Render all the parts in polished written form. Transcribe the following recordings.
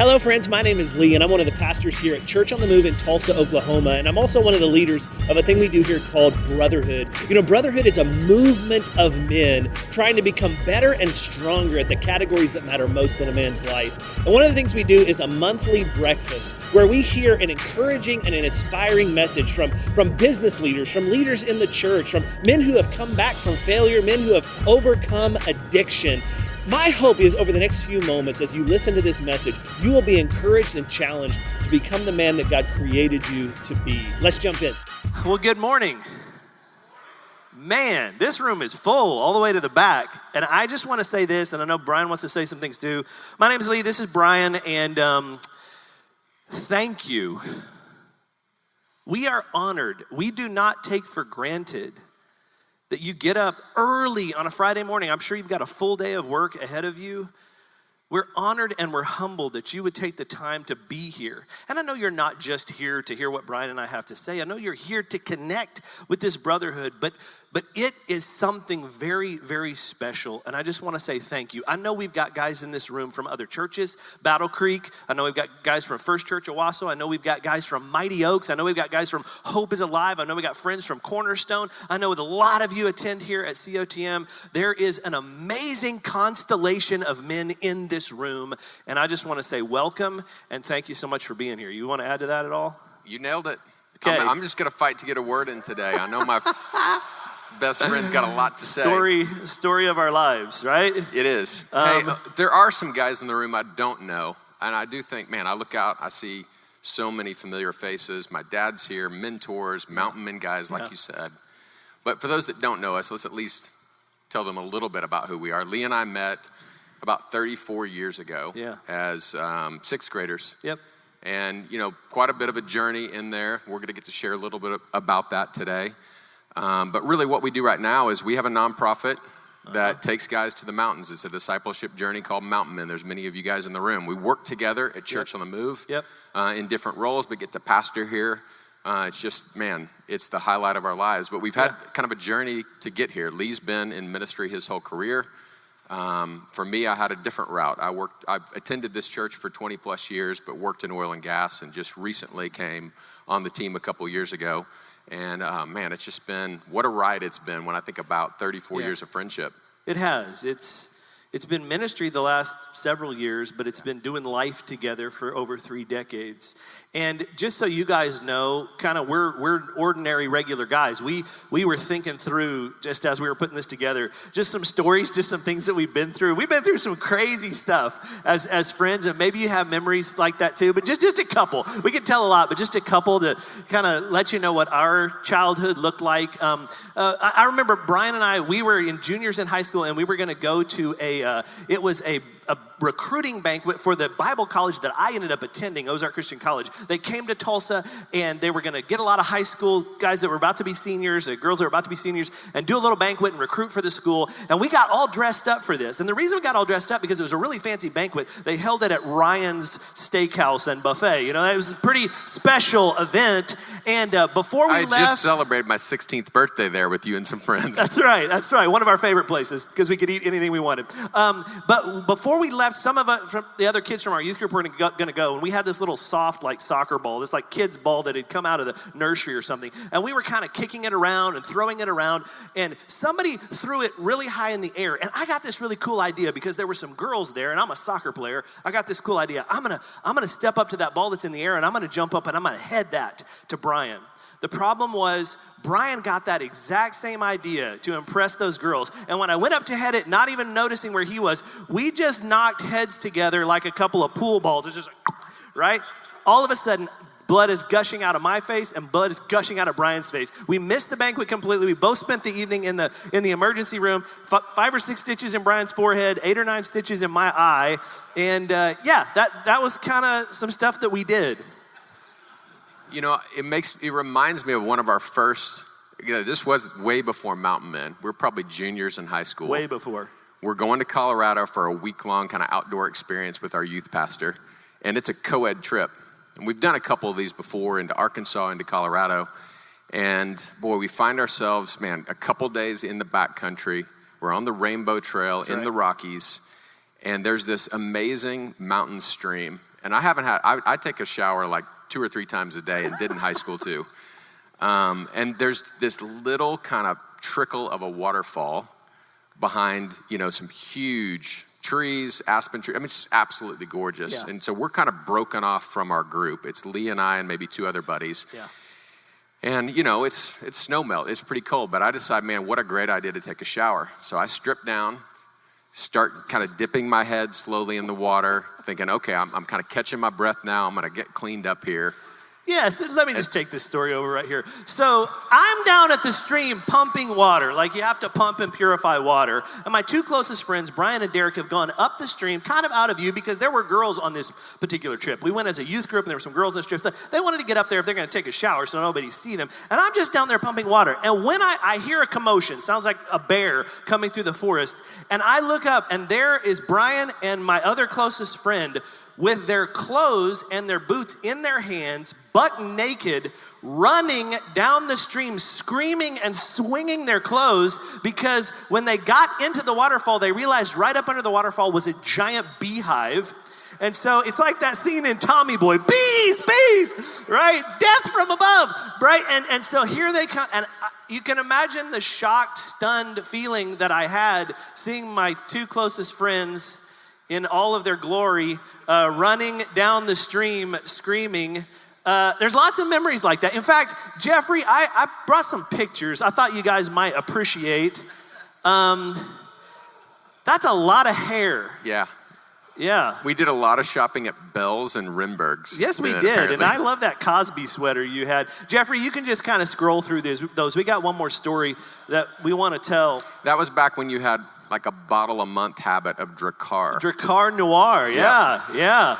Hello, friends. My name is Lee, and I'm one of the pastors here at Church on the Move in Tulsa, Oklahoma, and I'm also one of the leaders of a thing we do here called Brotherhood. You know, Brotherhood is a movement of men trying to become better and stronger at the categories that matter most in a man's life. And one of the things we do is a monthly breakfast where we hear an encouraging and an inspiring message from business leaders, from leaders in the church, from men who have come back from failure, men who have overcome addiction. My hope is over the next few moments, as you listen to this message, you will be encouraged and challenged to become the man that God created you to be. Let's jump in. Well, good morning. Man, this room is full all the way to the back. And I just want to say this, and I know Brian wants to say some things too. My name is Lee, this is Brian, and thank you. We are honored. We do not take for granted that you get up early on a Friday morning. I'm sure you've got a full day of work ahead of you. We're honored and we're humbled that you would take the time to be here. And I know you're not just here to hear what Brian and I have to say. I know you're here to connect with this brotherhood, but it is something very, very special. And I just want to say thank you. I know we've got guys in this room from other churches, Battle Creek. I know we've got guys from First Church Owasso. I know we've got guys from Mighty Oaks. I know we've got guys from Hope is Alive. I know we got friends from Cornerstone. I know with a lot of you attend here at COTM. There is an amazing constellation of men in this room. And I just want to say welcome and thank you so much for being here. You want to add to that at all? You nailed it. Okay. I'm just going to fight to get a word in today. I know my best friend's got a lot to say. Story of our lives, right? It is. Hey, there are some guys in the room I don't know. And I do think, man, I look out, I see so many familiar faces. My dad's here, mentors, mountain men guys, like you said. But for those that don't know us, let's at least tell them a little bit about who we are. Lee and I met about 34 years ago as sixth graders. Yep. And, you know, quite a bit of a journey in there. We're going to get to share a little bit about that today. But really what we do right now is we have a nonprofit that takes guys to the mountains. It's a discipleship journey called Mountain Men. There's many of you guys in the room. We work together at Church on the Move in different roles, but get to pastor here. It's just, man, it's the highlight of our lives. But we've had kind of a journey to get here. Lee's been in ministry his whole career. For me, I had a different route. I've attended this church for 20 plus years, but worked in oil and gas and just recently came on the team a couple years ago. And man, it's just been, what a ride it's been when I think about 34 years of friendship. It has. It's been ministry the last several years, but it's been doing life together for over 3 decades. And just so you guys know, kind of we're ordinary, regular guys. We were thinking through, just as we were putting this together, just some stories, just some things that we've been through. We've been through some crazy stuff as friends, and maybe you have memories like that too, but just a couple. We could tell a lot, but just a couple to kind of let you know what our childhood looked like. I remember Brian and I, we were in juniors in high school, and we were going to go to a recruiting banquet for the Bible college that I ended up attending, Ozark Christian College. They came to Tulsa, and they were going to get a lot of high school guys that were about to be seniors, girls that were about to be seniors, and do a little banquet and recruit for the school. And we got all dressed up for this. And the reason we got all dressed up, because it was a really fancy banquet. They held it at Ryan's Steakhouse and Buffet. You know, it was a pretty special event. And before we left... I just celebrated my 16th birthday there with you and some friends. That's right. One of our favorite places, because we could eat anything we wanted. But before we left, some of us, from the other kids from our youth group were going to go, and we had this little soft, like, soccer ball, this, like, kid's ball that had come out of the nursery or something, and we were kind of kicking it around and throwing it around, and somebody threw it really high in the air, and I got this really cool idea, because there were some girls there, and I'm a soccer player. I got this cool idea. I'm gonna step up to that ball that's in the air, and I'm gonna jump up, and I'm gonna head that to Brian. The problem was, Brian got that exact same idea to impress those girls. And when I went up to head it, not even noticing where he was, we just knocked heads together like a couple of pool balls. It's just like, right? All of a sudden, blood is gushing out of my face and blood is gushing out of Brian's face. We missed the banquet completely. We both spent the evening in the emergency room, 5 or 6 stitches in Brian's forehead, 8 or 9 stitches in my eye. And that was kind of some stuff that we did. You know, it reminds me of one of our first, this was way before Mountain Men. We're probably juniors in high school. Way before. We're going to Colorado for a week-long kind of outdoor experience with our youth pastor, and it's a co-ed trip. And we've done a couple of these before, into Arkansas, into Colorado, and boy, we find ourselves, man, a couple days in the backcountry. We're on the Rainbow Trail in the Rockies, and there's this amazing mountain stream. And I take a shower like 2 or 3 times a day and did in high school too. And there's this little kind of trickle of a waterfall behind, some huge trees, aspen tree. I mean, it's absolutely gorgeous. Yeah. And so we're kind of broken off from our group. It's Lee and I and maybe 2 other buddies. Yeah. And, it's snow melt. It's pretty cold. But I decide, man, what a great idea to take a shower. So I strip down, start kind of dipping my head slowly in the water, thinking, okay, I'm kind of catching my breath now. I'm going to get cleaned up here. Yes, let me just take this story over right here. So I'm down at the stream pumping water, like you have to pump and purify water. And my 2 closest friends, Brian and Derek, have gone up the stream kind of out of view because there were girls on this particular trip. We went as a youth group and there were some girls on this trip. So they wanted to get up there if they're going to take a shower so nobody see them. And I'm just down there pumping water. And when I hear a commotion, sounds like a bear coming through the forest. And I look up and there is Brian and my other closest friend with their clothes and their boots in their hands, buck naked, running down the stream, screaming and swinging their clothes because when they got into the waterfall, they realized right up under the waterfall was a giant beehive. And so it's like that scene in Tommy Boy, bees, right? Death from above, right? And so here they come, and you can imagine the shocked, stunned feeling that I had seeing my 2 closest friends in all of their glory, running down the stream, screaming. There's lots of memories like that. In fact, Jeffrey, I brought some pictures I thought you guys might appreciate. That's a lot of hair. Yeah. Yeah. We did a lot of shopping at Bell's and Rimberg's. Yes, we did. Apparently. And I love that Cosby sweater you had. Jeffrey, you can just kind of scroll through those. We got one more story that we want to tell. That was back when you had like a bottle a month habit of Drakkar. Drakkar Noir, yeah.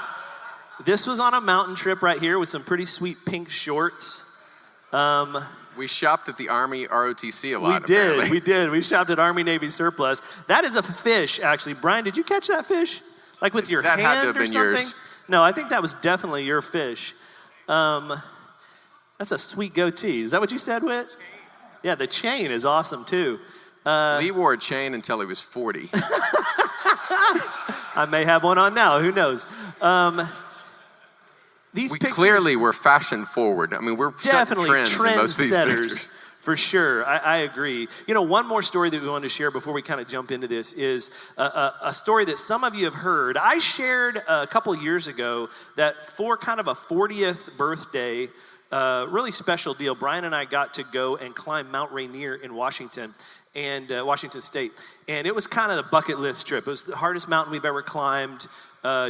This was on a mountain trip right here with some pretty sweet pink shorts. We shopped at the Army ROTC a lot, We did. We shopped at Army Navy Surplus. That is a fish, actually. Brian, did you catch that fish? Like with your hand or something? That had to have been yours. No, I think that was definitely your fish. That's a sweet goatee. Is that what you said, Whit? Yeah, the chain is awesome, too. Lee wore a chain until he was 40. I may have one on now. Who knows? We clearly were fashion forward. I mean, we're setting trends in most of these pictures. For sure, I agree. One more story that we wanted to share before we kind of jump into this is a story that some of you have heard. I shared a couple years ago that for kind of a 40th birthday, really special deal, Brian and I got to go and climb Mount Rainier in Washington State. And it was kind of the bucket list trip. It was the hardest mountain we've ever climbed.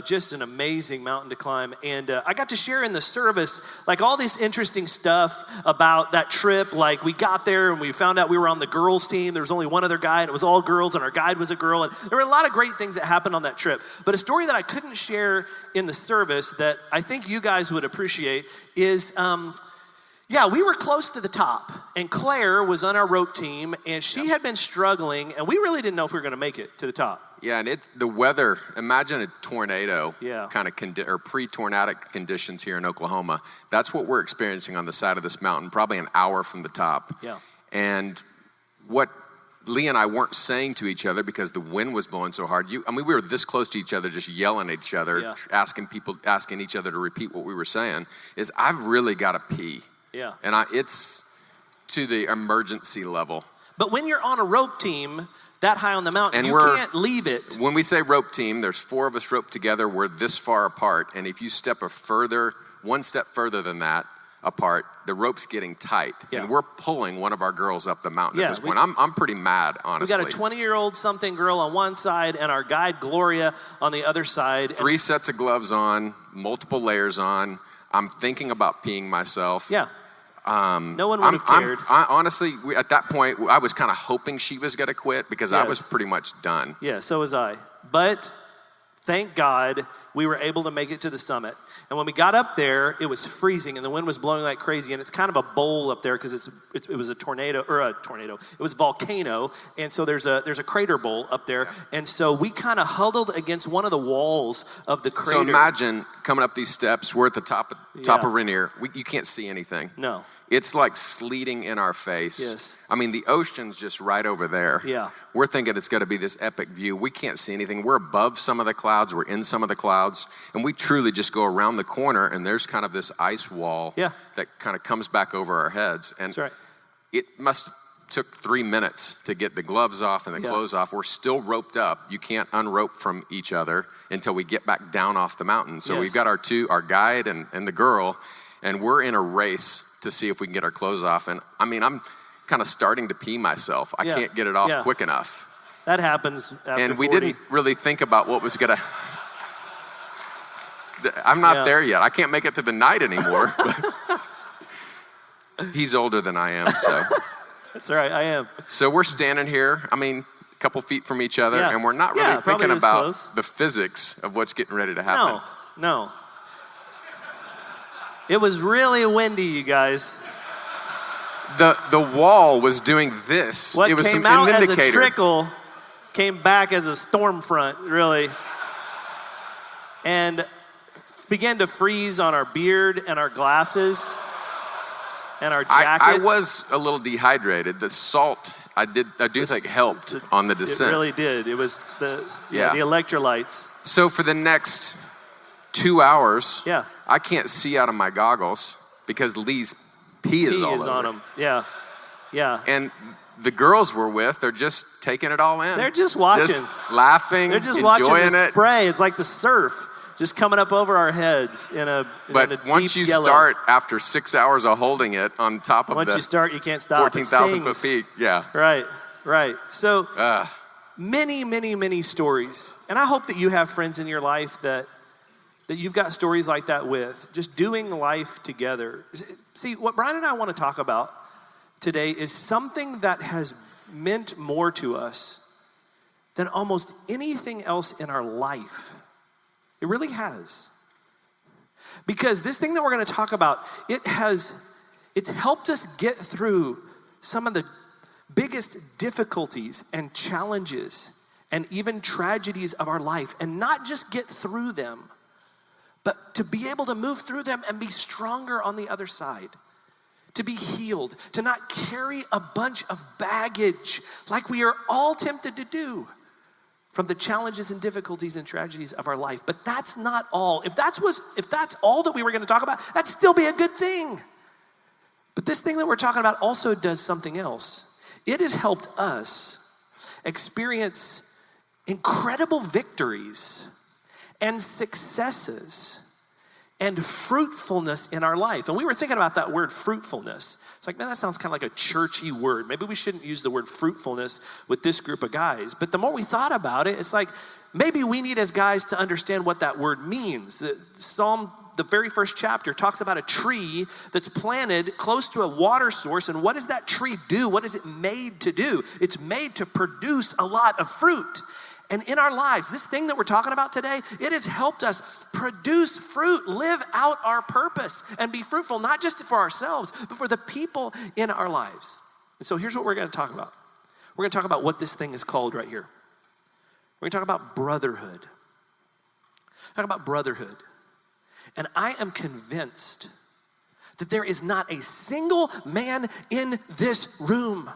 Just an amazing mountain to climb. And I got to share in the service, like all this interesting stuff about that trip. Like we got there and we found out we were on the girls team. There was only one other guy and it was all girls and our guide was a girl. And there were a lot of great things that happened on that trip. But a story that I couldn't share in the service that I think you guys would appreciate is, we were close to the top, and Claire was on our rope team, and she had been struggling, and we really didn't know if we were going to make it to the top. Yeah, and it's the weather. Imagine a tornado, kind of or pre-tornadic conditions here in Oklahoma. That's what we're experiencing on the side of this mountain, probably an hour from the top. Yeah. And what Lee and I weren't saying to each other because the wind was blowing so hard. We were this close to each other, just yelling at each other, asking each other to repeat what we were saying, is I've really got to pee. Yeah. And it's to the emergency level. But when you're on a rope team that high on the mountain, you can't leave it. When we say rope team, there's 4 of us roped together. We're this far apart. And if you step one step further than that apart, the rope's getting tight. Yeah. And we're pulling one of our girls up the mountain at this point. I'm pretty mad, honestly. We got a 20-year-old something girl on one side and our guide, Gloria, on the other side. 3 sets of gloves on, multiple layers on. I'm thinking about peeing myself. Yeah. No one would have cared. Honestly, at that point, I was kind of hoping she was going to quit because I was pretty much done. Yeah, so was I. But thank God we were able to make it to the summit. And when we got up there, it was freezing and the wind was blowing like crazy. And it's kind of a bowl up there because it was a tornado. It was a volcano. And so there's a crater bowl up there. And so we kind of huddled against one of the walls of the crater. So imagine coming up these steps. We're at the top of Rainier. You can't see anything. No. It's like sleeting in our face. Yes. I mean, the ocean's just right over there. Yeah. We're thinking it's going to be this epic view. We can't see anything. We're above some of the clouds. We're in some of the clouds. And we truly just go around the corner, and there's kind of this ice wall that kind of comes back over our heads. And That's right. it took 3 minutes to get the gloves off and the clothes off. We're still roped up. You can't unrope from each other until we get back down off the mountain. So we've got our guide and the girl, and we're in a race to see if we can get our clothes off. And I mean, I'm kind of starting to pee myself. I can't get it off quick enough. That happens after And we 40. didn't really think about what was gonna, I'm not there yet. I can't make it to the night anymore. He's older than I am, so. That's all right, I am. So we're standing here, I mean, a couple feet from each other, and we're not really probably thinking this about close. the physics of what's getting ready to happen. No. It was really windy, you guys. The wall was doing this. What it was came some out indicator. as a trickle came back as a storm front, really. And began to freeze on our beard and our glasses and our jackets. I was a little dehydrated. The salt, I do think helped on the descent. It really did. It was the electrolytes. So for the next 2 hours, Yeah. I can't see out of my goggles because Lee's pee is all over. on them. Yeah. And the girls we're with, they're just taking it all in. They're just watching. Just laughing, They're just enjoying watching the it. spray. It's like the surf just coming up over our heads in a But once deep you yellow. start, after 6 hours of holding it on top of Once the you start, you can't stop. 14,000 It foot stings. peak, yeah. Right. So many stories. And I hope that you have friends in your life that you've got stories like that with, just doing life together. See, what Brian and I want to talk about today is something that has meant more to us than almost anything else in our life. It really has. Because this thing that we're going to talk about, it's helped us get through some of the biggest difficulties and challenges and even tragedies of our life, and not just get through them, but to be able to move through them and be stronger on the other side, to be healed, to not carry a bunch of baggage like we are all tempted to do from the challenges and difficulties and tragedies of our life. But that's not all. If that's all that we were going to talk about, that'd still be a good thing. But this thing that we're talking about also does something else. It has helped us experience incredible victories and successes and fruitfulness in our life. And we were thinking about that word fruitfulness. It's like, man, that sounds kind of like a churchy word. Maybe we shouldn't use the word fruitfulness with this group of guys. But the more we thought about it, it's like, maybe we need as guys to understand what that word means. Psalm, the very first chapter, talks about a tree that's planted close to a water source. And what does that tree do? What is it made to do? It's made to produce a lot of fruit. And in our lives, this thing that we're talking about today, it has helped us produce fruit, live out our purpose, and be fruitful, not just for ourselves, but for the people in our lives. And so here's what we're going to talk about. We're going to talk about what this thing is called right here. We're going to talk about brotherhood. Talk about brotherhood. And I am convinced that there is not a single man in this room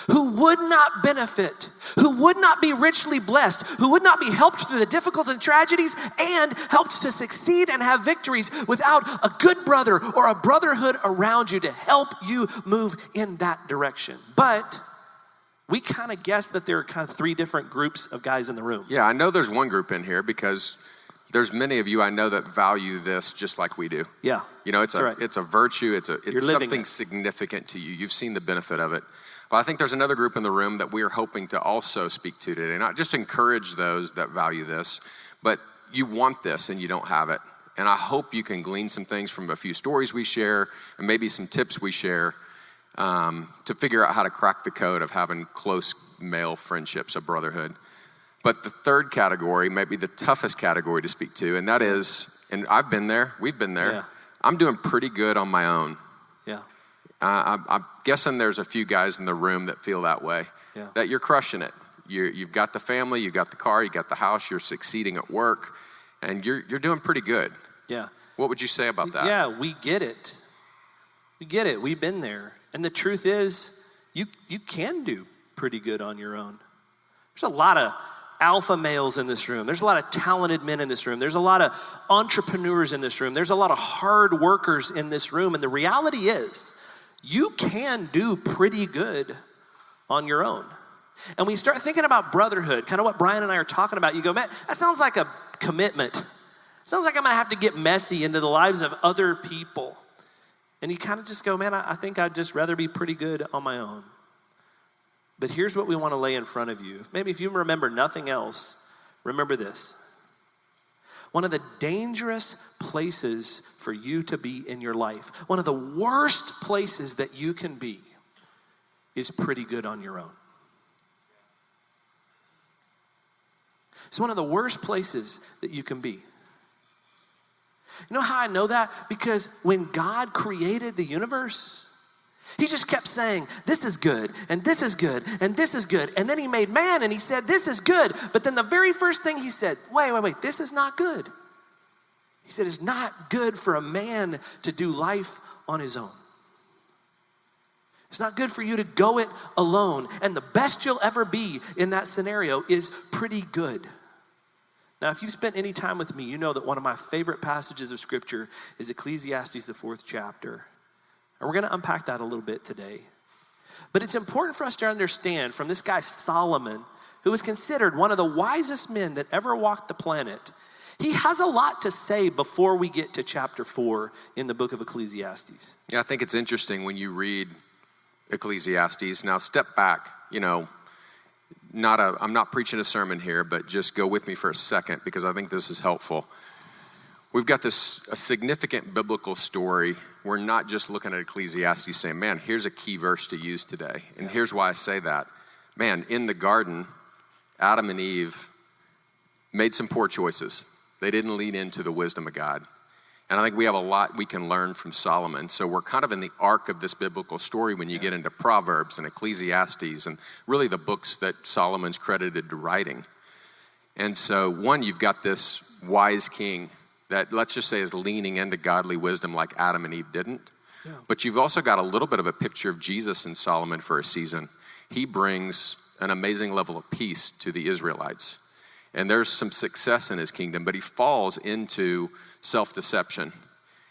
who would not benefit, who would not be richly blessed, who would not be helped through the difficulties and tragedies and helped to succeed and have victories without a good brother or a brotherhood around you to help you move in that direction. But we kind of guess that there are kind of three different groups of guys in the room. Yeah, I know there's one group in here because there's many of you I know that value this just like we do. Yeah. You know, it's a virtue, it's something it. significant to you. You've seen the benefit of it. But I think there's another group in the room that we are hoping to also speak to today. Not just encourage those that value this, but you want this and you don't have it. And I hope you can glean some things from a few stories we share and maybe some tips we share to figure out how to crack the code of having close male friendships, a brotherhood. But the third category may be the toughest category to speak to, and that is, and I've been there, we've been there, Yeah. I'm doing pretty good on my own. Yeah. I'm guessing there's a few guys in the room that feel that way, that you're crushing it. You've got the family, you've got the car, you got the house, you're succeeding at work, and you're doing pretty good. Yeah. What would you say about that? Yeah, we get it. We get it. We've been there. And the truth is, you can do pretty good on your own. There's a lot of alpha males in this room. There's a lot of talented men in this room. There's a lot of entrepreneurs in this room. There's a lot of hard workers in this room. And the reality is, you can do pretty good on your own. And when you start thinking about brotherhood, kind of what Brian and I are talking about, you go, man, that sounds like a commitment. It sounds like I'm gonna have to get messy into the lives of other people. And you kind of just go, man, I think I'd just rather be pretty good on my own. But here's what we want to lay in front of you. Maybe if you remember nothing else, remember this. One of the dangerous places for you to be in your life, one of the worst places that you can be, is pretty good on your own. It's one of the worst places that you can be. You know how I know that? Because when God created the universe, he just kept saying, this is good, and this is good, and this is good. And then he made man, and he said, this is good. But then the very first thing he said, wait, this is not good. He said, it's not good for a man to do life on his own. It's not good for you to go it alone. And the best you'll ever be in that scenario is pretty good. Now, if you've spent any time with me, you know that one of my favorite passages of Scripture is Ecclesiastes, the 4th chapter. And we're going to unpack that a little bit today. But it's important for us to understand from this guy Solomon, who was considered one of the wisest men that ever walked the planet. He has a lot to say before we get to chapter 4 in the book of Ecclesiastes. Yeah, I think it's interesting when you read Ecclesiastes. Now, step back, I'm not preaching a sermon here, but just go with me for a second because I think this is helpful. We've got a significant biblical story. We're not just looking at Ecclesiastes saying, man, here's a key verse to use today. And here's why I say that. Man, in the garden, Adam and Eve made some poor choices. They didn't lean into the wisdom of God. And I think we have a lot we can learn from Solomon. So we're kind of in the arc of this biblical story when you get into Proverbs and Ecclesiastes and really the books that Solomon's credited to writing. And so one, you've got this wise king that let's just say is leaning into godly wisdom like Adam and Eve didn't. Yeah. But you've also got a little bit of a picture of Jesus in Solomon for a season. He brings an amazing level of peace to the Israelites. And there's some success in his kingdom, but he falls into self-deception.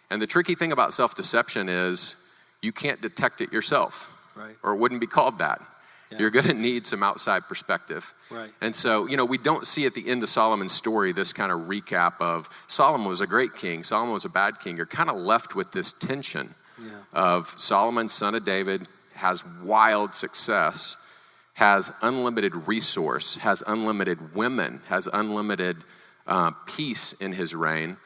And the tricky thing about self-deception is you can't detect it yourself, right? Or it wouldn't be called that. Yeah. You're going to need some outside perspective. Right. And so, we don't see at the end of Solomon's story this kind of recap of Solomon was a great king, Solomon was a bad king. You're kind of left with this tension of Solomon, son of David, has wild success, has unlimited resource, has unlimited women, has unlimited peace in his reign.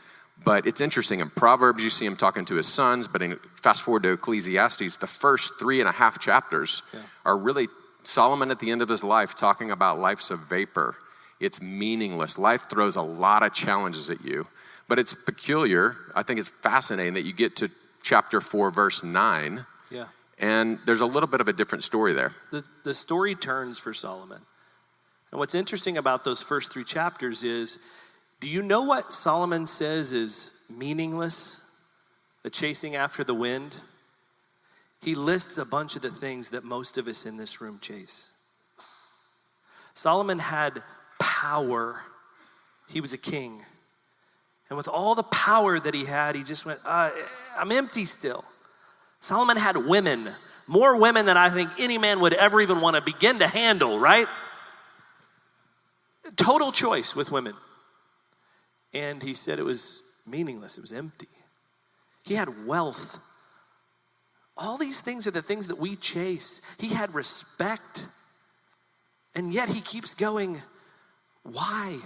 But it's interesting, in Proverbs you see him talking to his sons, but fast forward to Ecclesiastes, the first 3.5 chapters are really Solomon at the end of his life talking about life's a vapor. It's meaningless. Life throws a lot of challenges at you. But it's peculiar, I think it's fascinating that you get to chapter 4, verse 9, and there's a little bit of a different story there. The story turns for Solomon. And what's interesting about those first 3 chapters is, do you know what Solomon says is meaningless? The chasing after the wind? He lists a bunch of the things that most of us in this room chase. Solomon had power. He was a king. And with all the power that he had, he just went, I'm empty still. Solomon had women, more women than I think any man would ever even want to begin to handle, right? Total choice with women. And he said it was meaningless, it was empty. He had wealth. All these things are the things that we chase. He had respect. And yet he keeps going, why?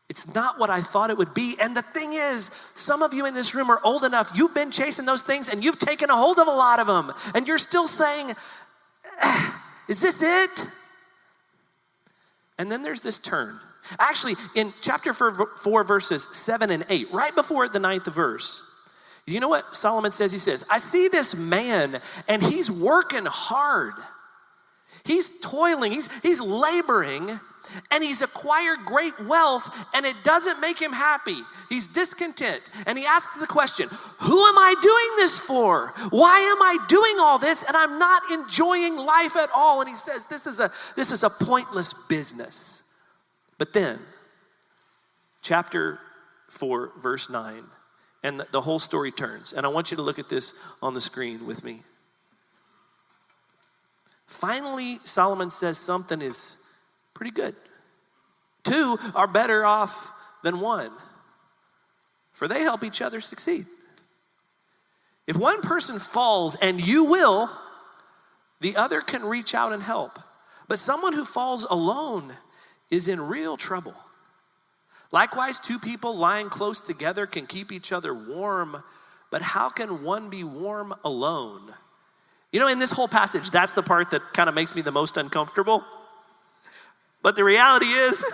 It's not what I thought it would be. And the thing is, some of you in this room are old enough, you've been chasing those things and you've taken a hold of a lot of them. And you're still saying, is this it? And then there's this turn. Actually, in chapter 4, verses 7 and 8, right before the 9th verse, you know what Solomon says? He says, I see this man and he's working hard. He's toiling, he's laboring, and he's acquired great wealth, and it doesn't make him happy. He's discontent. And he asks the question, who am I doing this for? Why am I doing all this? And I'm not enjoying life at all. And he says, this is a pointless business. But then, chapter 4, verse 9, and the whole story turns. And I want you to look at this on the screen with me. Finally, Solomon says something is pretty good. 2 are better off than 1, for they help each other succeed. If one person falls, and you will, the other can reach out and help. But someone who falls alone is in real trouble. Likewise, 2 people lying close together can keep each other warm, but how can one be warm alone? You know, in this whole passage, that's the part that kind of makes me the most uncomfortable. But the reality is,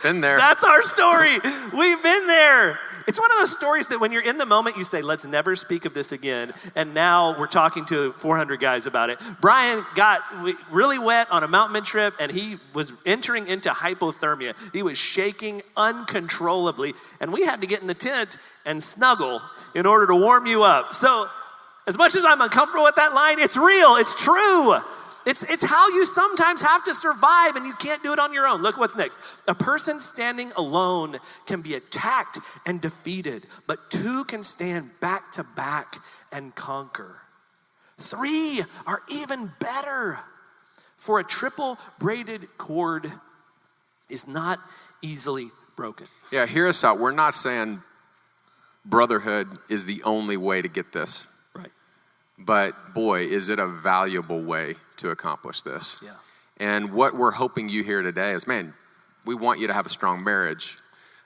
Been there. That's our story. We've been there. It's one of those stories that when you're in the moment, you say, let's never speak of this again. And now we're talking to 400 guys about it. Brian got really wet on a mountain trip, and he was entering into hypothermia. He was shaking uncontrollably, and we had to get in the tent and snuggle in order to warm you up. So as much as I'm uncomfortable with that line, it's real, it's true. It's how you sometimes have to survive, and you can't do it on your own. Look what's next. A person standing alone can be attacked and defeated, but 2 can stand back to back and conquer. 3 are even better, for a triple braided cord is not easily broken. Yeah, hear us out. We're not saying brotherhood is the only way to get this. Right. But boy, is it a valuable way to accomplish this. Yeah. And what we're hoping you hear today is, man, we want you to have a strong marriage.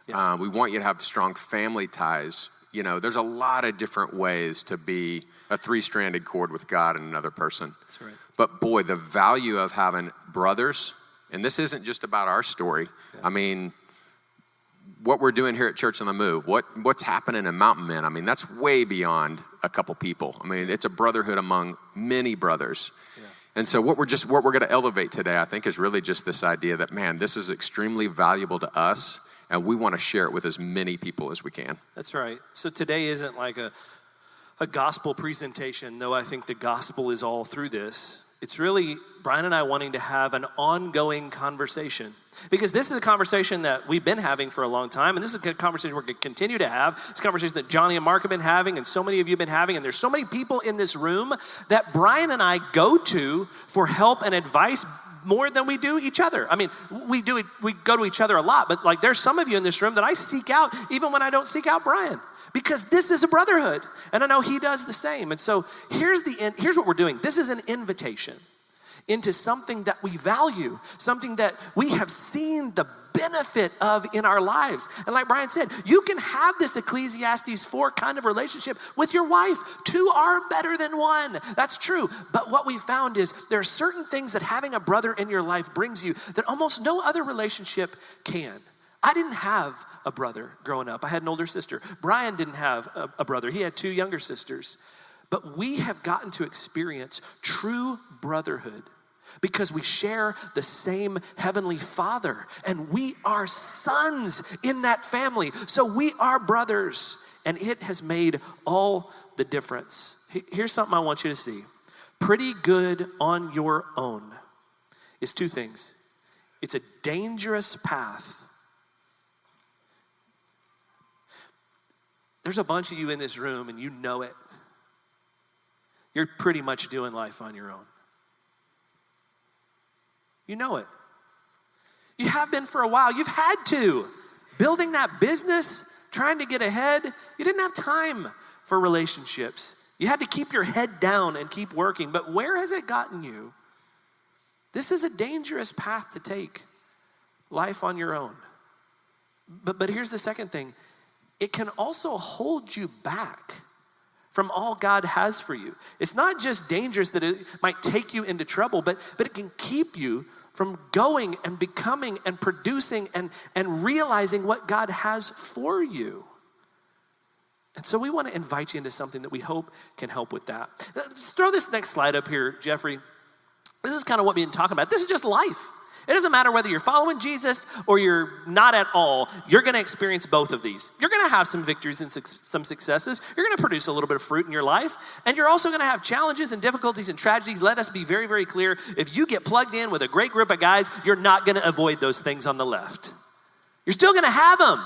Yeah. We want you to have strong family ties. You know, there's a lot of different ways to be a 3-stranded cord with God and another person. That's right. But boy, the value of having brothers, and this isn't just about our story. Yeah. I mean, what we're doing here at Church on the Move, what's happening in Mountain Men, I mean, that's way beyond a couple people. I mean, it's a brotherhood among many brothers. Yeah. And so what we're going to elevate today, I think, is really just this idea that, man, this is extremely valuable to us, and we want to share it with as many people as we can. That's right. So today isn't like a gospel presentation, though I think the gospel is all through this. It's really Brian and I wanting to have an ongoing conversation, because this is a conversation that we've been having for a long time, and this is a conversation we're going to continue to have. It's a conversation that Johnny and Mark have been having, and so many of you have been having, and there's so many people in this room that Brian and I go to for help and advice more than we do each other. I mean, we go to each other a lot, but like there's some of you in this room that I seek out even when I don't seek out Brian, because this is a brotherhood, and I know he does the same. And so here's what we're doing. This is an invitation into something that we value, something that we have seen the benefit of in our lives. And like Brian said, you can have this Ecclesiastes 4 kind of relationship with your wife. 2 are better than 1. That's true. But what we found is there are certain things that having a brother in your life brings you that almost no other relationship can. I didn't have a brother growing up. I had an older sister. Brian didn't have a brother. He had 2 younger sisters. But we have gotten to experience true brotherhood because we share the same heavenly Father, and we are sons in that family. So we are brothers, and it has made all the difference. Here's something I want you to see. Pretty good on your own is 2 things. It's a dangerous path. There's a bunch of you in this room, and you know it. You're pretty much doing life on your own. You know it. You have been for a while. You've had to. Building that business, trying to get ahead, you didn't have time for relationships. You had to keep your head down and keep working. But where has it gotten you? This is a dangerous path to take. Life on your own. But here's the second thing. It can also hold you back from all God has for you. It's not just dangerous that it might take you into trouble, but it can keep you from going and becoming and producing and realizing what God has for you. And so we want to invite you into something that we hope can help with that. Let's throw this next slide up here, Jeffrey. This is kind of what we've been talking about. This is just life. It doesn't matter whether you're following Jesus or you're not at all, you're gonna experience both of these. You're gonna have some victories and some successes. You're gonna produce a little bit of fruit in your life, and you're also gonna have challenges and difficulties and tragedies. Let us be very, very clear. If you get plugged in with a great group of guys, you're not gonna avoid those things on the left. You're still gonna have them.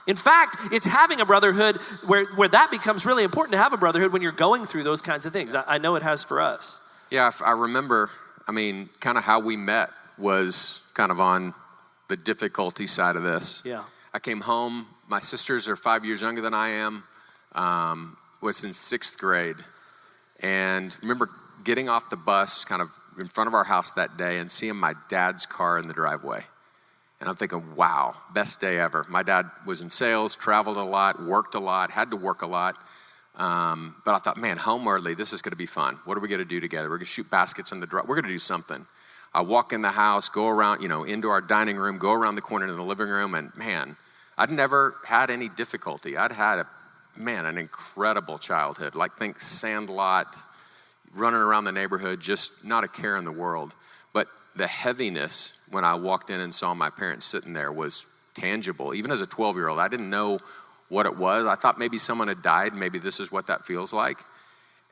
In fact, it's having a brotherhood where that becomes really important to have a brotherhood when you're going through those kinds of things. I know it has for us. Yeah, I remember, kind of how we met was kind of on the difficulty side of this. Yeah. I came home. My sisters are 5 years younger than I am. Was in 6th grade. And remember getting off the bus kind of in front of our house that day and seeing my dad's car in the driveway. And I'm thinking, wow, best day ever. My dad was in sales, traveled a lot, worked a lot, had to work a lot. But I thought, man, home early, this is going to be fun. What are we going to do together? We're going to shoot baskets in the driveway. We're going to do something. I walk in the house, go around, into our dining room, go around the corner to the living room, and man, I'd never had any difficulty. I'd had an incredible childhood. Like think Sandlot, running around the neighborhood, just not a care in the world. But the heaviness when I walked in and saw my parents sitting there was tangible. Even as a 12-year-old, I didn't know what it was. I thought maybe someone had died. Maybe this is what that feels like.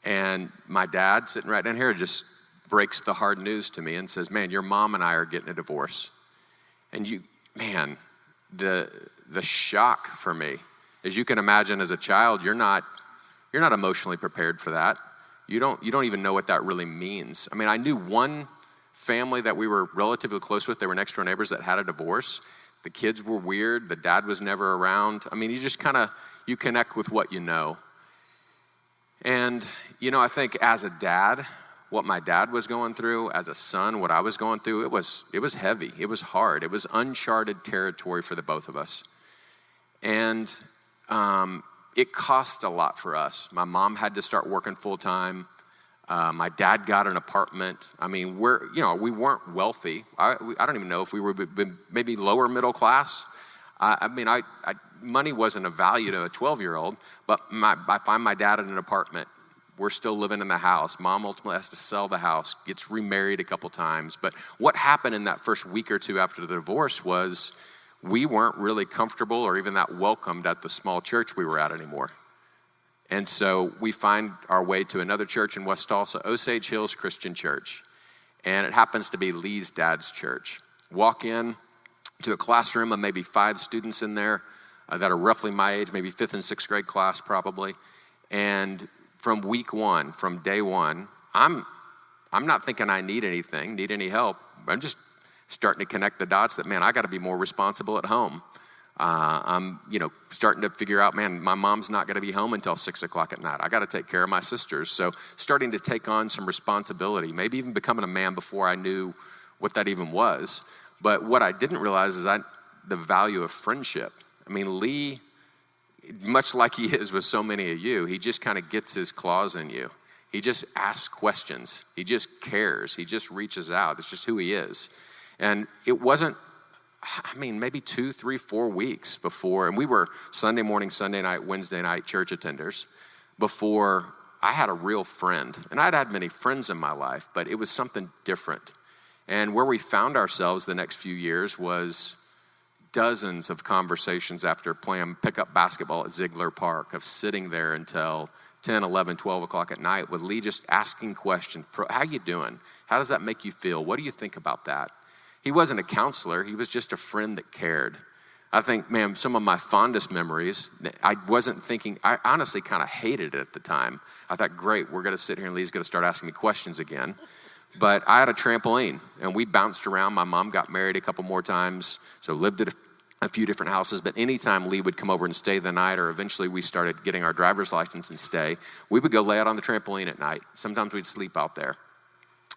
And my dad, sitting right down here, just breaks the hard news to me and says, man, your mom and I are getting a divorce. And the shock for me, as you can imagine as a child, you're not emotionally prepared for that. You don't even know what that really means. I knew one family that we were relatively close with. They were next door neighbors that had a divorce. The kids were weird. The dad was never around. You just you connect with what you know. And, I think as a dad, what my dad was going through, as a son, what I was going through, it was heavy. It was hard. It was uncharted territory for the both of us. And it cost a lot for us. My mom had to start working full time. My dad got an apartment. We weren't wealthy. I don't even know if we were maybe lower middle class. Money wasn't a value to a 12-year-old, but I find my dad in an apartment. We're still living in the house. Mom ultimately has to sell the house, gets remarried a couple times. But what happened in that first week or two after the divorce was we weren't really comfortable or even that welcomed at the small church we were at anymore. And so we find our way to another church in West Tulsa, Osage Hills Christian Church. And it happens to be Lee's dad's church. Walk in to a classroom of maybe 5 students in there that are roughly my age, maybe 5th and 6th grade class probably. And from week one, from day one, I'm not thinking I need any help. I'm just starting to connect the dots that, man, I got to be more responsible at home. I'm, starting to figure out, man, my mom's not going to be home until 6 o'clock at night. I got to take care of my sisters. So starting to take on some responsibility, maybe even becoming a man before I knew what that even was. But what I didn't realize is the value of friendship. Lee, much like he is with so many of you, he just kind of gets his claws in you. He just asks questions. He just cares. He just reaches out. It's just who he is. And it wasn't, maybe 2, 3, 4 weeks before, and we were Sunday morning, Sunday night, Wednesday night church attenders, before I had a real friend. And I'd had many friends in my life, but it was something different. And where we found ourselves the next few years was dozens of conversations after playing pickup basketball at Ziegler Park, of sitting there until 10, 11, 12 o'clock at night with Lee just asking questions. How you doing? How does that make you feel? What do you think about that? He wasn't a counselor. He was just a friend that cared. I think, man, some of my fondest memories, I wasn't thinking, I honestly kind of hated it at the time. I thought, great, we're going to sit here and Lee's going to start asking me questions again. But I had a trampoline, and we bounced around. My mom got married a couple more times, so lived at a few different houses. But anytime Lee would come over and stay the night, or eventually we started getting our driver's license and stay, we would go lay out on the trampoline at night. Sometimes we'd sleep out there.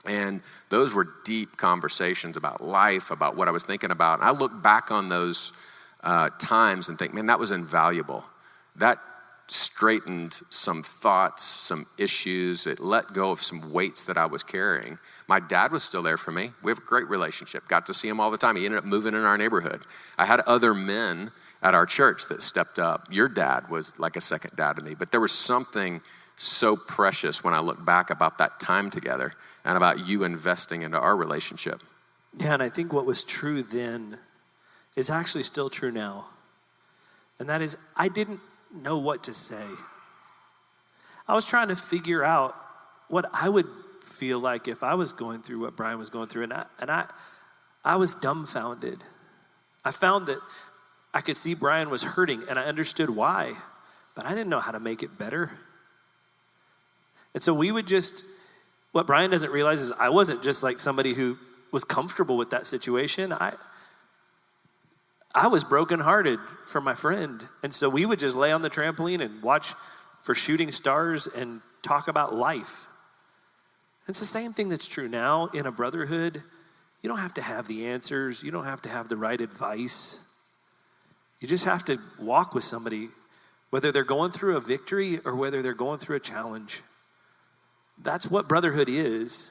And those were deep conversations about life, about what I was thinking about. And I look back on those times and think, man, that was invaluable. That straightened some thoughts, some issues. It let go of some weights that I was carrying. My dad was still there for me. We have a great relationship. Got to see him all the time. He ended up moving in our neighborhood. I had other men at our church that stepped up. Your dad was like a second dad to me. But there was something so precious when I look back about that time together and about you investing into our relationship. Yeah, and I think what was true then is actually still true now. And that is, I didn't know what to say. I was trying to figure out what I would feel like if I was going through what Brian was going through. And I was dumbfounded. I found that I could see Brian was hurting, and I understood why, but I didn't know how to make it better. And so what Brian doesn't realize is I wasn't just like somebody who was comfortable with that situation. I was brokenhearted for my friend. And so we would just lay on the trampoline and watch for shooting stars and talk about life. It's the same thing that's true now in a brotherhood. You don't have to have the answers. You don't have to have the right advice. You just have to walk with somebody, whether they're going through a victory or whether they're going through a challenge. That's what brotherhood is.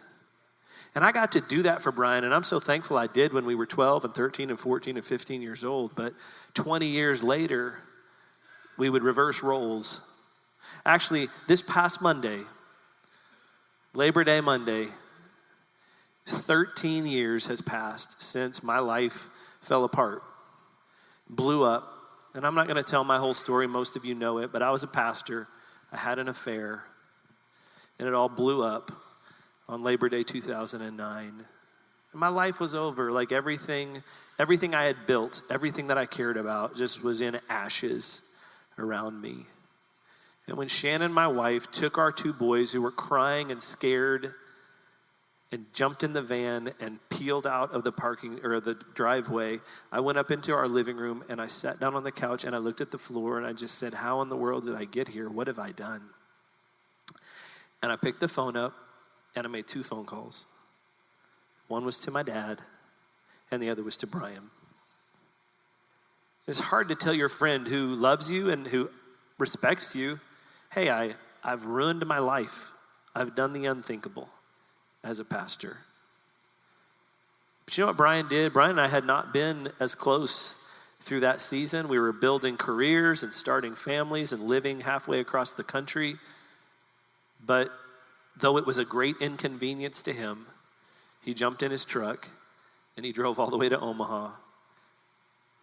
And I got to do that for Brian, and I'm so thankful I did when we were 12 and 13 and 14 and 15 years old. But 20 years later, we would reverse roles. Actually, this past Monday, Labor Day Monday, 13 years has passed since my life fell apart, blew up. And I'm not going to tell my whole story. Most of you know it, but I was a pastor. I had an affair, and it all blew up on Labor Day 2009. And my life was over. Like everything I had built, everything that I cared about just was in ashes around me. And when Shannon, my wife, took our two boys who were crying and scared and jumped in the van and peeled out of the parking or the driveway, I went up into our living room and I sat down on the couch and I looked at the floor and I just said, how in the world did I get here? What have I done? And I picked the phone up and I made 2 phone calls. One was to my dad and the other was to Brian. It's hard to tell your friend who loves you and who respects you, hey, I've ruined my life. I've done the unthinkable as a pastor. But you know what Brian did? Brian and I had not been as close through that season. We were building careers and starting families and living halfway across the country. But though it was a great inconvenience to him, he jumped in his truck and he drove all the way to Omaha.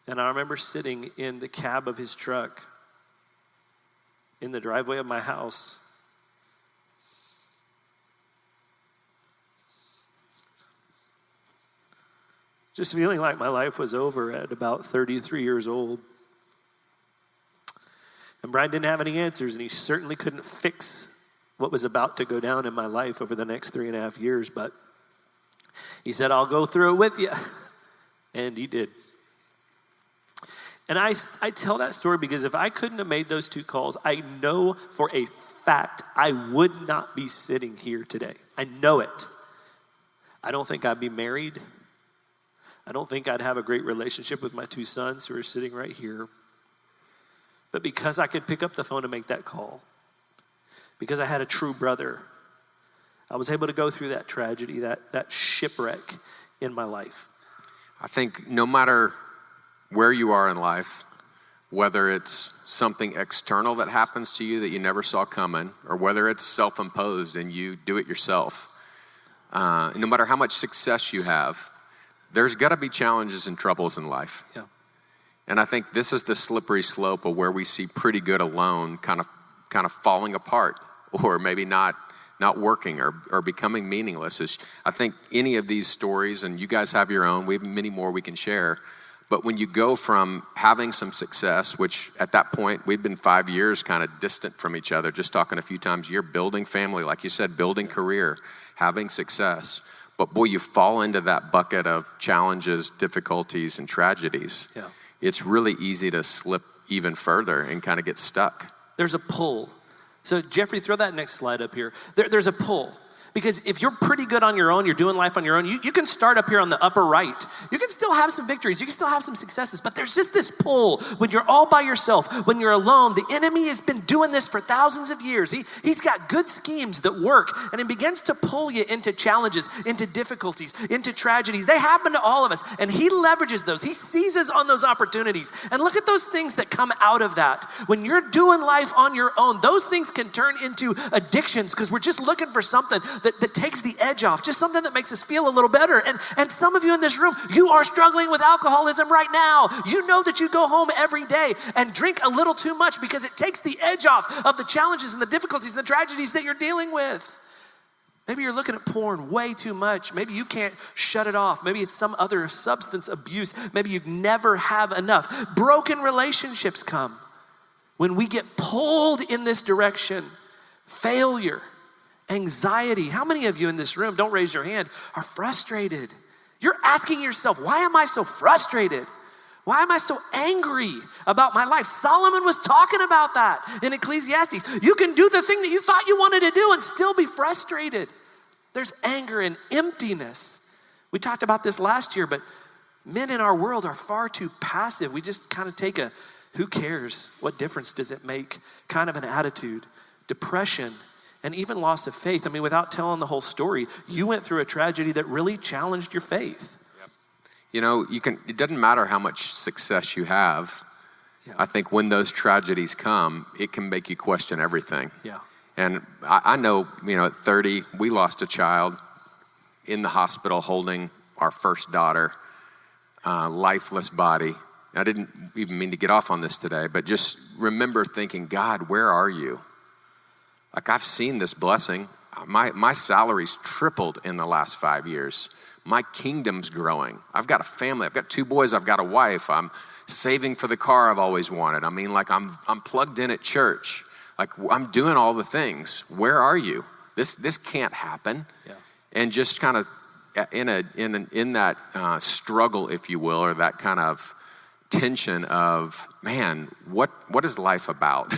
And I remember sitting in the cab of his truck in the driveway of my house, just feeling like my life was over at about 33 years old. And Brian didn't have any answers, and he certainly couldn't fix what was about to go down in my life over the next 3.5 years, but he said, I'll go through it with you. And he did. And I tell that story because if I couldn't have made those 2 calls, I know for a fact I would not be sitting here today. I know it. I don't think I'd be married. I don't think I'd have a great relationship with my 2 sons who are sitting right here. But because I could pick up the phone and make that call, because I had a true brother, I was able to go through that tragedy, that shipwreck in my life. I think no matter where you are in life, whether it's something external that happens to you that you never saw coming, or whether it's self-imposed and you do it yourself, no matter how much success you have, there's got to be challenges and troubles in life. Yeah. And I think this is the slippery slope of where we see pretty good alone kind of falling apart, or maybe not working or becoming meaningless. I think any of these stories, and you guys have your own, we have many more we can share, but when you go from having some success, which at that point, we'd been 5 years kind of distant from each other, just talking a few times a year, building family, like you said, building career, having success. But boy, you fall into that bucket of challenges, difficulties, and tragedies. Yeah. It's really easy to slip even further and kind of get stuck. There's a pull. So Jeffrey, throw that next slide up here. There's a pull. Because if you're pretty good on your own, you're doing life on your own, you can start up here on the upper right. You can still have some victories. You can still have some successes. But there's just this pull when you're all by yourself, when you're alone. The enemy has been doing this for thousands of years. He's got good schemes that work. And it begins to pull you into challenges, into difficulties, into tragedies. They happen to all of us. And he leverages those. He seizes on those opportunities. And look at those things that come out of that. When you're doing life on your own, those things can turn into addictions because we're just looking for something. that takes the edge off, just something that makes us feel a little better. And some of you in this room, you are struggling with alcoholism right now. You know that you go home every day and drink a little too much because it takes the edge off of the challenges and the difficulties and the tragedies that you're dealing with. Maybe you're looking at porn way too much. Maybe you can't shut it off. Maybe it's some other substance abuse. Maybe you never have enough. Broken relationships come when we get pulled in this direction. Failure, anxiety. How many of you in this room, don't raise your hand, are frustrated? You're asking yourself, why am I so frustrated? Why am I so angry about my life? Solomon was talking about that in Ecclesiastes. You can do the thing that you thought you wanted to do and still be frustrated. There's anger and emptiness. We talked about this last year, but men in our world are far too passive. We just kind of take a, who cares? What difference does it make? Kind of an attitude. Depression, and even loss of faith. I mean, without telling the whole story, you went through a tragedy that really challenged your faith. You know, it doesn't matter how much success you have. Yeah. I think when those tragedies come, it can make you question everything. Yeah. And I know, at 30, we lost a child in the hospital holding our first daughter, lifeless body. I didn't even mean to get off on this today, but just remember thinking, God, where are you? Like, I've seen this blessing. My salary's tripled in the last 5 years. My kingdom's growing. I've got a family. I've got 2 boys. I've got a wife. I'm saving for the car I've always wanted. I mean, like, I'm plugged in at church. Like, I'm doing all the things. Where are you? This can't happen. Yeah. And just kind of in that struggle, if you will, or that kind of tension of, man, what is life about?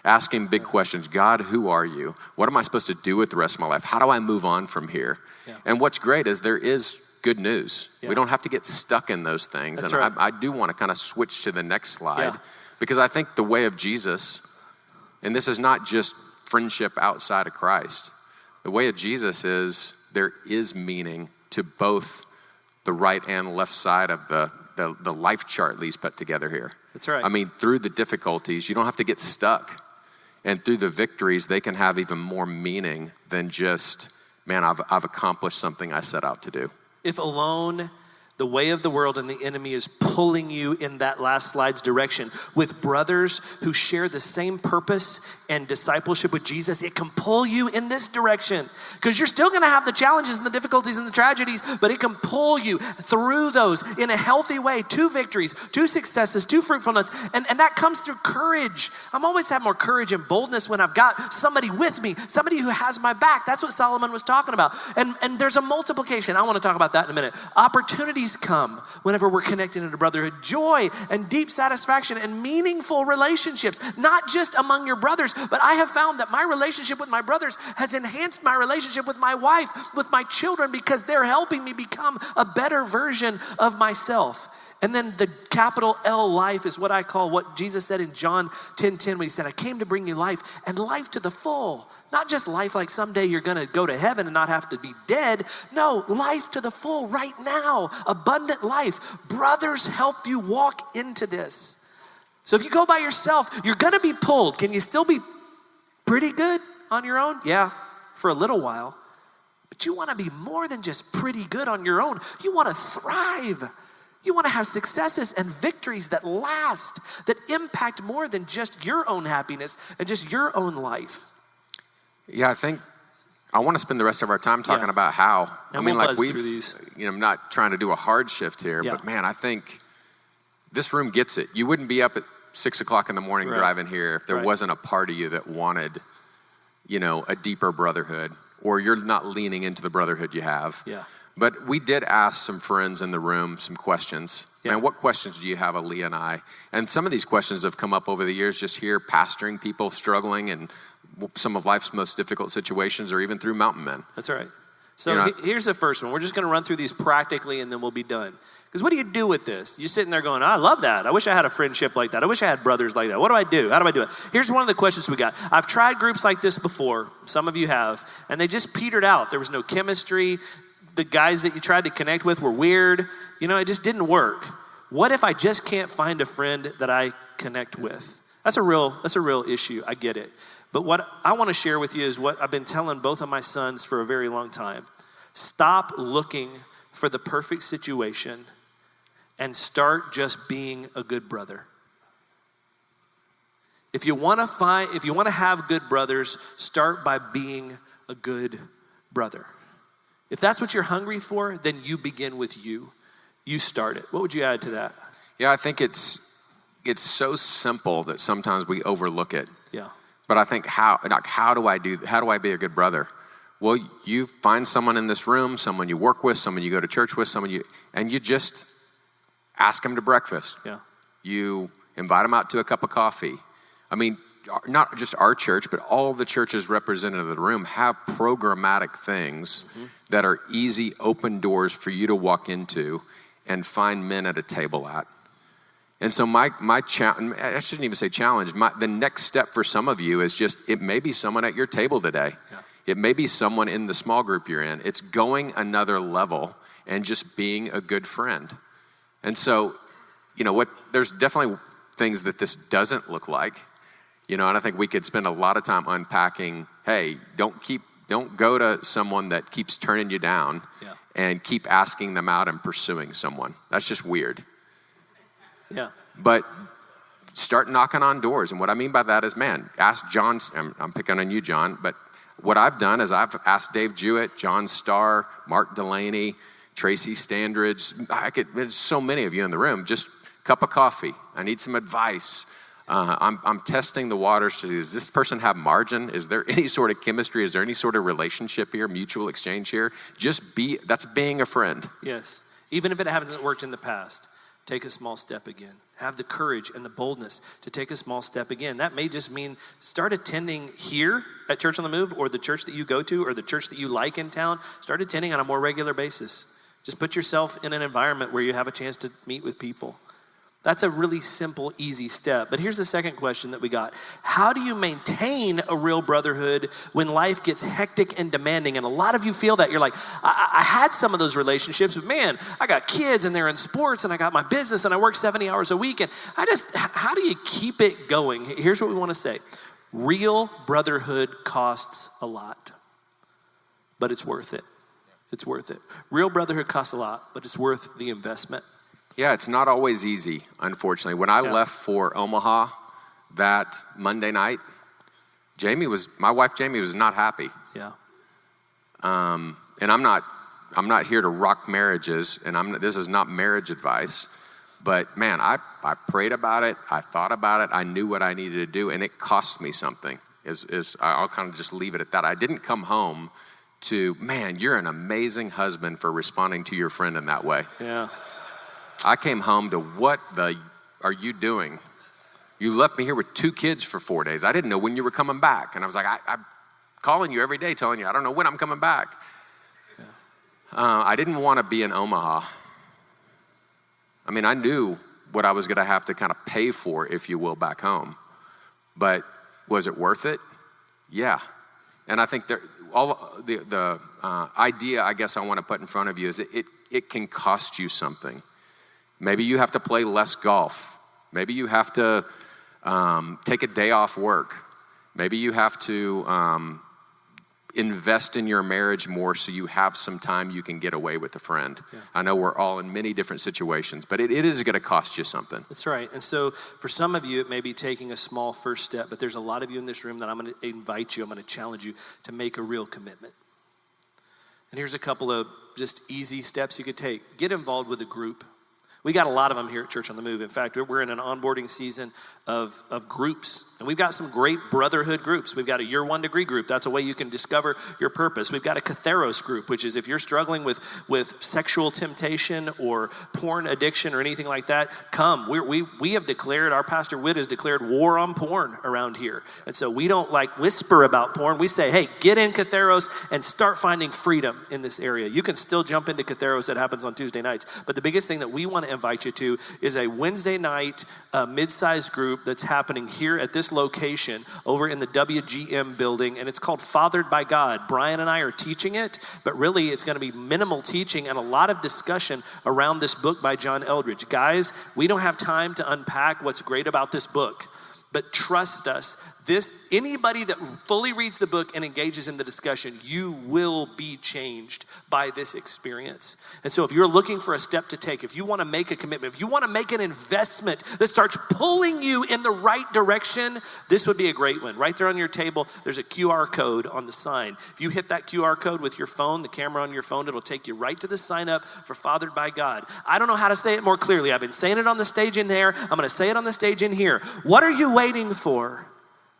Asking big questions. God, who are you? What am I supposed to do with the rest of my life? How do I move on from here? Yeah. And what's great is there is good news. Yeah. We don't have to get stuck in those things. That's and right. I do want to kind of switch to the next slide because I think the way of Jesus, and this is not just friendship outside of Christ. The way of Jesus is there is meaning to both the right and left side of the life chart Lee's put together here. That's right. I mean, through the difficulties, you don't have to get stuck. And through the victories, they can have even more meaning than just, man, I've accomplished something I set out to do. If alone, the way of the world and the enemy is pulling you in that last slide's direction with brothers who share the same purpose and discipleship with Jesus, it can pull you in this direction because you're still going to have the challenges and the difficulties and the tragedies, but it can pull you through those in a healthy way to victories, to successes, to fruitfulness, and that comes through courage. I'm always have more courage and boldness when I've got somebody with me, somebody who has my back. That's what Solomon was talking about. And there's a multiplication. I want to talk about that in a minute. Opportunities come whenever we're connected into brotherhood. Joy and deep satisfaction and meaningful relationships, not just among your brothers, but I have found that my relationship with my brothers has enhanced my relationship with my wife, with my children, because they're helping me become a better version of myself. And then the capital L life is what I call what Jesus said in John 10:10 when he said, I came to bring you life and life to the full. Not just life like someday you're going to go to heaven and not have to be dead. No, life to the full right now, abundant life. Brothers help you walk into this. So if you go by yourself, you're going to be pulled. Can you still be pretty good on your own? Yeah, for a little while. But you want to be more than just pretty good on your own. You want to thrive. You want to have successes and victories that last, that impact more than just your own happiness and just your own life. Yeah, I think I want to spend the rest of our time talking about how. And I'm not trying to do a hard shift here, but man, I think this room gets it. You wouldn't be up at 6 o'clock in the morning driving here if there wasn't a part of you that wanted, a deeper brotherhood, or you're not leaning into the brotherhood you have. Yeah. But we did ask some friends in the room some questions. Yeah. Man, what questions do you have of Lee and I? And some of these questions have come up over the years just here, pastoring people struggling in some of life's most difficult situations, or even through Mountain Men. That's right. So here's the first one. We're just going to run through these practically, and then we'll be done. Because what do you do with this? You're sitting there going, I love that. I wish I had a friendship like that. I wish I had brothers like that. What do I do? How do I do it? Here's one of the questions we got. I've tried groups like this before. Some of you have. And they just petered out. There was no chemistry. The guys that you tried to connect with were weird. It just didn't work. What if I just can't find a friend that I connect with? That's a real issue. I get it. But what I want to share with you is what I've been telling both of my sons for a very long time. Stop looking for the perfect situation and start just being a good brother. If you want to have good brothers, start by being a good brother. If that's what you're hungry for, then you begin with you. You start it. What would you add to that? Yeah, I think it's so simple that sometimes we overlook it. Yeah. But I think how do I be a good brother? Well, you find someone in this room, someone you work with, someone you go to church with, and you just ask them to breakfast. Yeah. You invite them out to a cup of coffee. I mean, not just our church, but all the churches represented in the room have programmatic things that are easy, open doors for you to walk into and find men at a table at. And so my challenge, I shouldn't even say challenge, the next step for some of you is just, it may be someone at your table today. Yeah. It may be someone in the small group you're in. It's going another level and just being a good friend. And so, there's definitely things that this doesn't look like, and I think we could spend a lot of time unpacking, hey, don't go to someone that keeps turning you down and keep asking them out and pursuing someone. That's just weird. Yeah. But start knocking on doors. And what I mean by that is, ask John, I'm picking on you, John, but what I've done is I've asked Dave Jewett, John Starr, Mark Delaney, Tracy Standridge. There's so many of you in the room, just a cup of coffee. I need some advice. I'm testing the waters to see, does this person have margin? Is there any sort of chemistry? Is there any sort of relationship here, mutual exchange here? That's being a friend. Yes. Even if it hasn't worked in the past, take a small step again. Have the courage and the boldness to take a small step again. That may just mean start attending here at Church on the Move, or the church that you go to, or the church that you like in town. Start attending on a more regular basis. Just put yourself in an environment where you have a chance to meet with people. That's a really simple, easy step. But here's the second question that we got. How do you maintain a real brotherhood when life gets hectic and demanding? And a lot of you feel that. You're like, I had some of those relationships, but man, I got kids and they're in sports and I got my business and I work 70 hours a week. And how do you keep it going? Here's what we want to say. Real brotherhood costs a lot, but it's worth it. It's worth it. Real brotherhood costs a lot, but it's worth the investment. Yeah, it's not always easy, unfortunately. When I left for Omaha that Monday night, my wife Jamie was not happy. Yeah. And I'm not here to rock marriages, and this is not marriage advice. But man, I prayed about it, I thought about it, I knew what I needed to do, and it cost me something. I'll kind of just leave it at that. I didn't come home to, man, you're an amazing husband for responding to your friend in that way. Yeah. I came home to, what are you doing? You left me here with 2 kids for 4 days. I didn't know when you were coming back. And I was like, I'm calling you every day telling you, I don't know when I'm coming back. Yeah. I didn't want to be in Omaha. I mean, I knew what I was going to have to kind of pay for, if you will, back home. But was it worth it? Yeah. And I think the idea, I guess, I want to put in front of you is it can cost you something. Maybe you have to play less golf. Maybe you have to take a day off work. Maybe you have to invest in your marriage more so you have some time you can get away with a friend. Yeah. I know we're all in many different situations, but it is going to cost you something. That's right. And so for some of you, it may be taking a small first step, but there's a lot of you in this room that I'm going to invite you, I'm going to challenge you to make a real commitment. And here's a couple of just easy steps you could take. Get involved with a group. We got a lot of them here at Church on the Move. In fact, we're in an onboarding season of groups. And we've got some great brotherhood groups. We've got a Year 1 degree group. That's a way you can discover your purpose. We've got a Katheros group, which is if you're struggling with sexual temptation or porn addiction or anything like that, come. We have declared, our pastor Witt has declared war on porn around here. And so we don't whisper about porn. We say, hey, get in Katheros and start finding freedom in this area. You can still jump into Katheros. That happens on Tuesday nights. But the biggest thing that we want to invite you to is a Wednesday night mid-sized group that's happening here at this location over in the WGM building, and it's called Fathered by God. Brian and I are teaching it, but really it's going to be minimal teaching and a lot of discussion around this book by John Eldredge. Guys, we don't have time to unpack what's great about this book, But trust us, anybody that fully reads the book and engages in the discussion, you will be changed by this experience. And so if you're looking for a step to take, if you want to make a commitment, if you want to make an investment that starts pulling you in the right direction, this would be a great one. Right there on your table, there's a QR code on the sign. If you hit that QR code with your phone, the camera on your phone, it'll take you right to the sign up for Fathered by God. I don't know how to say it more clearly. I've been saying it on the stage in there. I'm going to say it on the stage in here. What are you waiting for?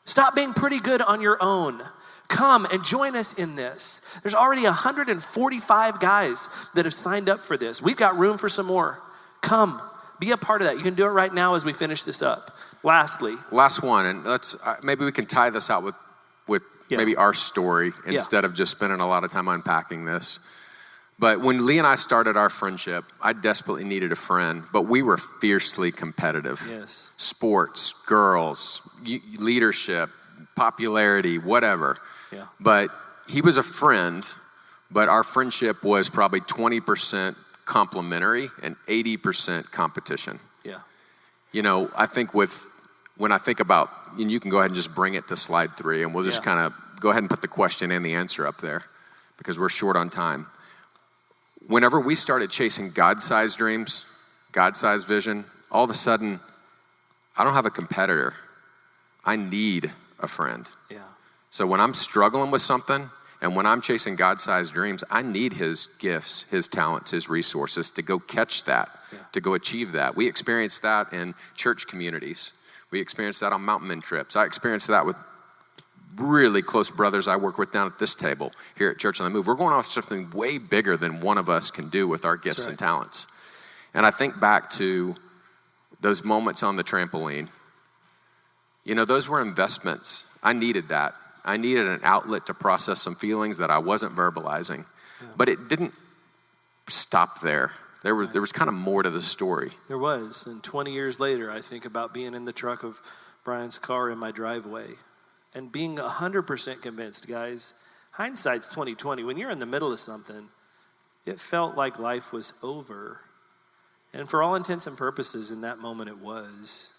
Stop being pretty good on your own. Come and join us in this. There's already 145 guys that have signed up for this. We've got room for some more. Come, be a part of that. You can do it right now as we finish this up. Lastly. Last one, and let's maybe we can tie this out with maybe our story instead of just spending a lot of time unpacking this. But when Lee and I started our friendship, I desperately needed a friend, but we were fiercely competitive. Yes. Sports, girls, leadership, popularity, whatever. Yeah. But he was a friend, but our friendship was probably 20% complementary and 80% competition. Yeah. You know, I think when I think about, and you can go ahead and just bring it to slide 3, and we'll just kind of go ahead and put the question and the answer up there because we're short on time. Whenever we started chasing God-sized dreams, God-sized vision, all of a sudden, I don't have a competitor. I need a friend. Yeah. So when I'm struggling with something and when I'm chasing God-sized dreams, I need his gifts, his talents, his resources to go catch that, to go achieve that. We experienced that in church communities. We experienced that on mountain men trips. I experienced that with really close brothers I work with down at this table here at Church on the Move. We're going off something way bigger than one of us can do with our gifts and talents. And I think back to those moments on the trampoline. You know, those were investments. I needed that. I needed an outlet to process some feelings that I wasn't verbalizing. Yeah. But it didn't stop there. There was kind of more to the story. There was. And 20 years later, I think about being in the truck of Brian's car in my driveway and being 100% convinced, guys, hindsight's 20/20. When you're in the middle of something, it felt like life was over. And for all intents and purposes, in that moment it was.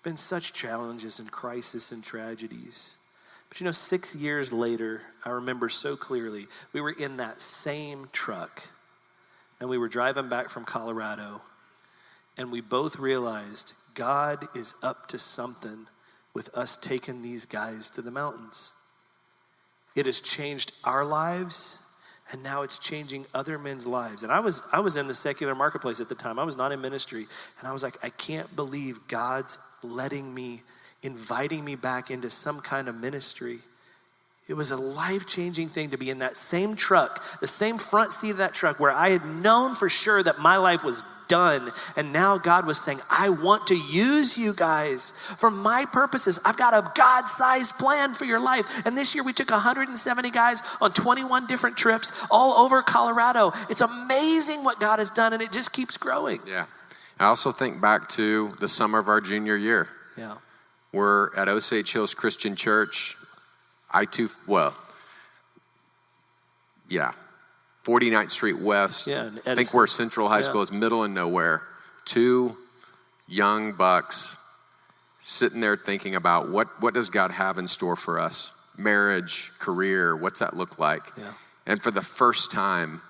Been such challenges and crisis and tragedies. But you know, 6 years later, I remember so clearly, we were in that same truck and we were driving back from Colorado and we both realized God is up to something with us taking these guys to the mountains. It has changed our lives, and now it's changing other men's lives. And I was in the secular marketplace at the time. I was not in ministry, and I was like, I can't believe God's inviting me back into some kind of ministry. It was a life-changing thing to be in that same truck, the same front seat of that truck where I had known for sure that my life was done. And now God was saying, I want to use you guys for my purposes. I've got a God-sized plan for your life. And this year we took 170 guys on 21 different trips all over Colorado. It's amazing what God has done, and it just keeps growing. Yeah. I also think back to the summer of our junior year. Yeah. We're at Osage Hills Christian Church. 49th Street West. Yeah, I think where Central High School is, middle of nowhere. 2 young bucks sitting there thinking about what does God have in store for us? Marriage, career, what's that look like? Yeah. And for the first time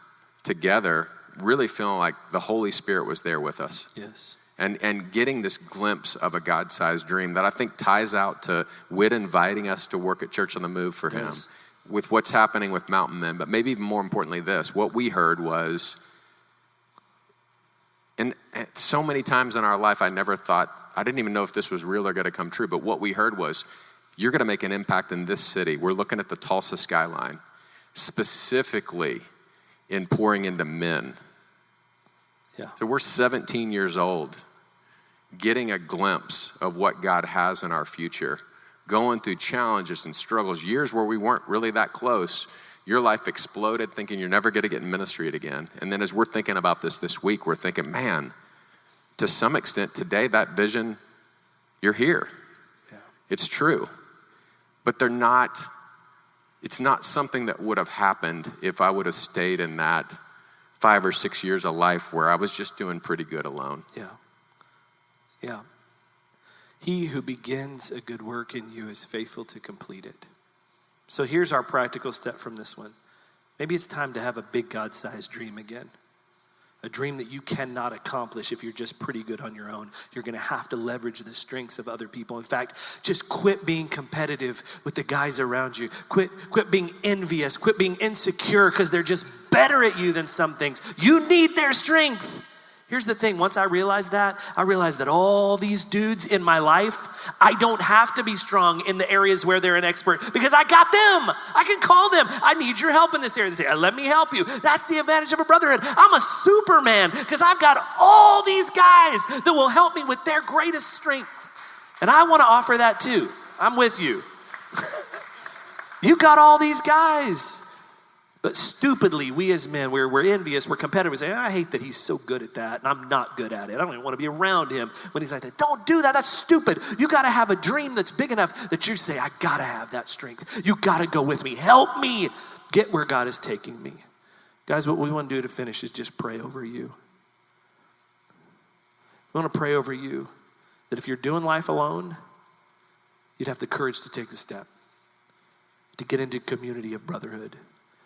together, really feeling like the Holy Spirit was there with us. Yes. And getting this glimpse of a God-sized dream that I think ties out to Whit inviting us to work at Church on the Move for him, with what's happening with Mountain Men, but maybe even more importantly this, what we heard was, and so many times in our life I never thought, I didn't even know if this was real or going to come true, but what we heard was, you're going to make an impact in this city. We're looking at the Tulsa skyline, specifically in pouring into men. Yeah. So we're 17 years old, getting a glimpse of what God has in our future, going through challenges and struggles, years where we weren't really that close. Your life exploded thinking you're never going to get in ministry again. And then as we're thinking about this week, we're thinking, man, to some extent today, that vision, you're here. Yeah. It's true. But it's not something that would have happened if I would have stayed in that 5 or 6 years of life where I was just doing pretty good alone. Yeah. Yeah. He who begins a good work in you is faithful to complete it. So here's our practical step from this one. Maybe it's time to have a big God-sized dream again. A dream that you cannot accomplish if you're just pretty good on your own. You're going to have to leverage the strengths of other people. In fact, just quit being competitive with the guys around you. Quit being envious. Quit being insecure because they're just better at you than some things. You need their strength. Here's the thing, once I realized that all these dudes in my life, I don't have to be strong in the areas where they're an expert because I got them. I can call them. I need your help in this area. They say, let me help you. That's the advantage of a brotherhood. I'm a Superman because I've got all these guys that will help me with their greatest strength. And I want to offer that too. I'm with you. You got all these guys. But stupidly, we as men, we're envious, we're competitive. We say, I hate that he's so good at that, and I'm not good at it. I don't even want to be around him when he's like that. Don't do that. That's stupid. You got to have a dream that's big enough that you say, I got to have that strength. You got to go with me. Help me get where God is taking me. Guys, what we want to do to finish is just pray over you. We want to pray over you that if you're doing life alone, you'd have the courage to take the step, to get into community of brotherhood,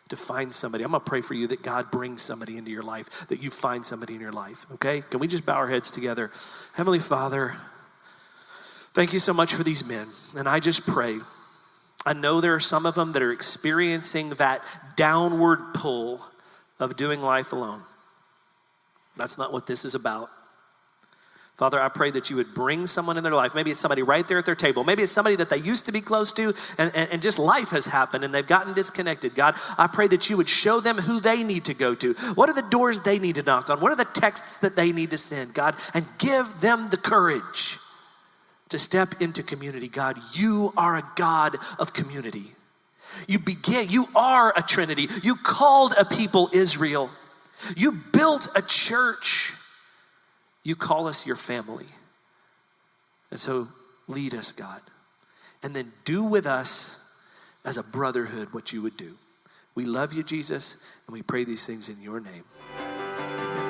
to find somebody. I'm going to pray for you that God brings somebody into your life, that you find somebody in your life, okay? Can we just bow our heads together? Heavenly Father, thank you so much for these men. And I just pray, I know there are some of them that are experiencing that downward pull of doing life alone. That's not what this is about. Father, I pray that you would bring someone in their life. Maybe it's somebody right there at their table. Maybe it's somebody that they used to be close to and just life has happened and they've gotten disconnected. God, I pray that you would show them who they need to go to. What are the doors they need to knock on? What are the texts that they need to send, God? And give them the courage to step into community. God, you are a God of community. You are a Trinity. You called a people Israel. You built a church. You call us your family. And so lead us, God. And then do with us as a brotherhood what you would do. We love you, Jesus, and we pray these things in your name. Amen.